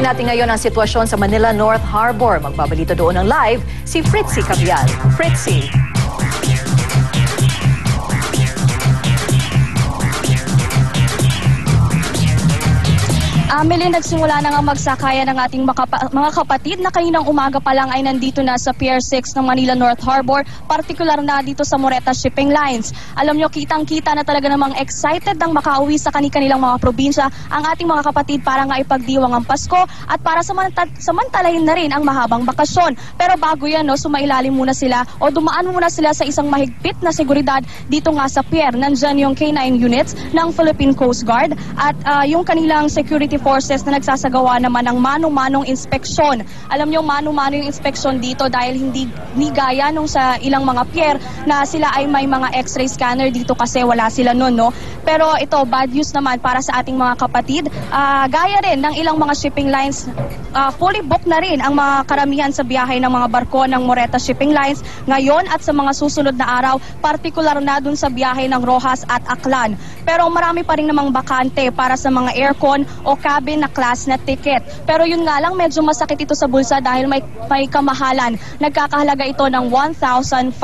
natin ngayon ang sitwasyon sa Manila North Harbor. Magbabalita doon ng live si Fritzy Cabial. Fritzy. Amelie, nagsimula na nga magsakaya ng ating mga kapatid na kaninang umaga pa lang ay nandito na sa Pier 6 ng Manila North Harbor, partikular na dito sa Moreta Shipping Lines. Alam nyo, kitang-kita na talaga namang excited ng makauwi sa kanilang mga probinsya ang ating mga kapatid para nga ipagdiwang ang Pasko at para samantalahin na rin ang mahabang bakasyon. Pero bago yan, sumailalim muna sila o dumaan muna sila sa isang mahigpit na seguridad dito nga sa pier. Nandyan yung K9 units ng Philippine Coast Guard at yung kanilang security forces na nagsasagawa naman ng mano-manong inspeksyon. Alam nyo, mano-mano yung inspeksyon dito dahil hindi gaya nung sa ilang mga pier na sila ay may mga x-ray scanner dito kasi wala sila nun, no? Pero ito, bad news naman para sa ating mga kapatid. Gaya rin ng ilang mga shipping lines, fully booked na rin ang mga karamihan sa biyahe ng mga barko ng Moreta Shipping Lines ngayon at sa mga susunod na araw, partikular na dun sa biyahe ng Rojas at Aklan. Pero marami pa rin namang bakante para sa mga aircon o cabin na class na ticket. Pero yun nga lang, medyo masakit ito sa bulsa dahil may kamahalan. Nagkakahalaga ito ng 1,500.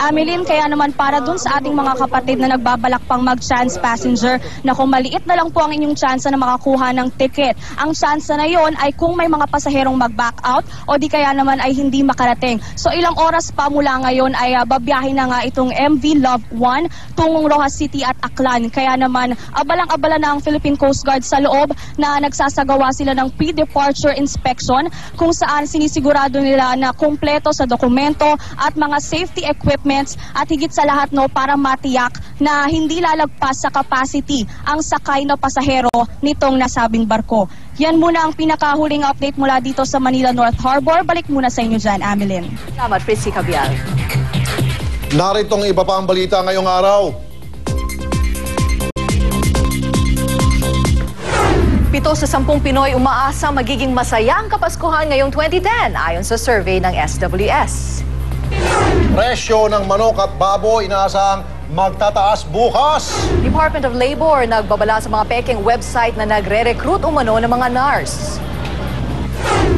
Ameline, kaya naman para dun sa ating mga kapatid na nagbabalak pang mag-chance passenger na kung maliit na lang po ang inyong chance na makakuha ng ticket. Ang chance na yon ay kung may mga pasaherong mag-back out o di kaya naman ay hindi makarating. So ilang oras pa mula ngayon ay babiyahe na nga itong MV Love 1 tungong Rojas City at Aklan. Kaya naman abalang-abala na ang Philippine Coast Guard sa loob na nagsasagawa sila ng pre-departure inspection kung saan sinisigurado nila na kumpleto sa dokumento at mga safety equipments at higit sa lahat para matiyak na hindi lalagpas sa capacity ang sakay na pasahero nitong nasabing barko. Yan muna ang pinakahuling update mula dito sa Manila North Harbor. Balik muna sa inyo dyan, Ameline. Salamat, Fritzy Cabial. Narito ang iba pa ang balita ngayong araw. 7 sa 10 Pinoy umaasa magiging masaya ang Kapaskuhan ngayong 2010 ayon sa survey ng SWS. Presyo ng manok at baboy inaasahang magtataas bukas. Department of Labor nagbabala sa mga peking website na nagre-recruit umano ng mga nurse.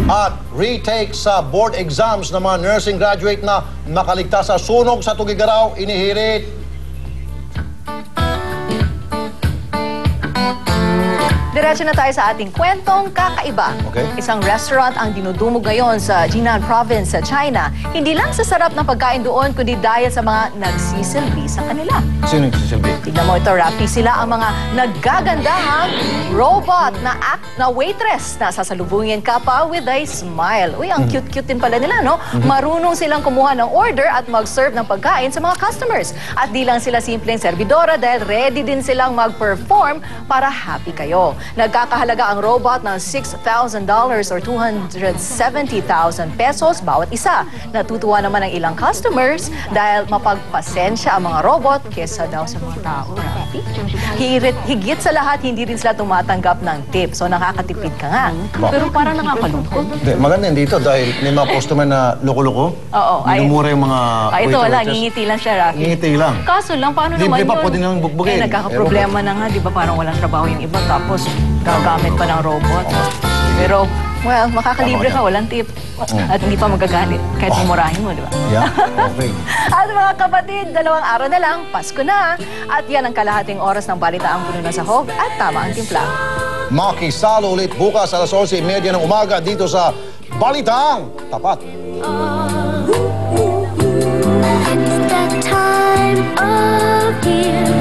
At retake sa board exams ng mga nursing graduate na nakaligtas sa sunog sa Tugigaraw, inihirit. Diretso na tayo sa ating kwentong kakaiba. Okay. Isang restaurant ang dinudumog ngayon sa Jinan Province sa China. Hindi lang sa sarap ng pagkain doon, kundi dahil sa mga nagsisilbi sa kanila. Sino nagsisilbi? Tignan mo ito, Rafi. Sila ang mga naggagandahang robot na waitress na sasalubungin ka pa with a smile. Uy, ang cute-cute din pala nila, no? Marunong silang kumuha ng order at mag-serve ng pagkain sa mga customers. At di lang sila simpleng servidora dahil ready din silang mag-perform para happy kayo. Nagkakahalaga ang robot ng $6,000 or 270,000 pesos bawat isa. Natutuwa naman ang ilang customers dahil mapagpasensya ang mga robot kesa daw sa mga tao. Higit sa lahat, hindi rin sila tumatanggap ng tip. So nakakatipid ka nga. Pero parang nakakalungkot. Maganda yan dito dahil may mga customer na loko-loko. Oo. Minumura yung mga ito wala, ngingiti lang siya, Rafi. Ngingiti lang. Kaso lang, paano naman Di yun? ba pwede nang bugbugin? Nagkakaproblema na nga, di ba parang walang trabaho yung iba. Tapos gagamit pa ng robot. Pero, well, makakalibre ka, walang tip. At hindi pa magagalit kahit mumurahin mo, di ba? Yeah, okay. At mga kapatid, 2 araw na lang, Pasko na. At yan ang kalahating oras ng balitaang puno ng sahog at tama ang timpla. Makisalo ulit bukas alas 11:30 ng umaga dito sa Balitaang Tapat. It's that time of year.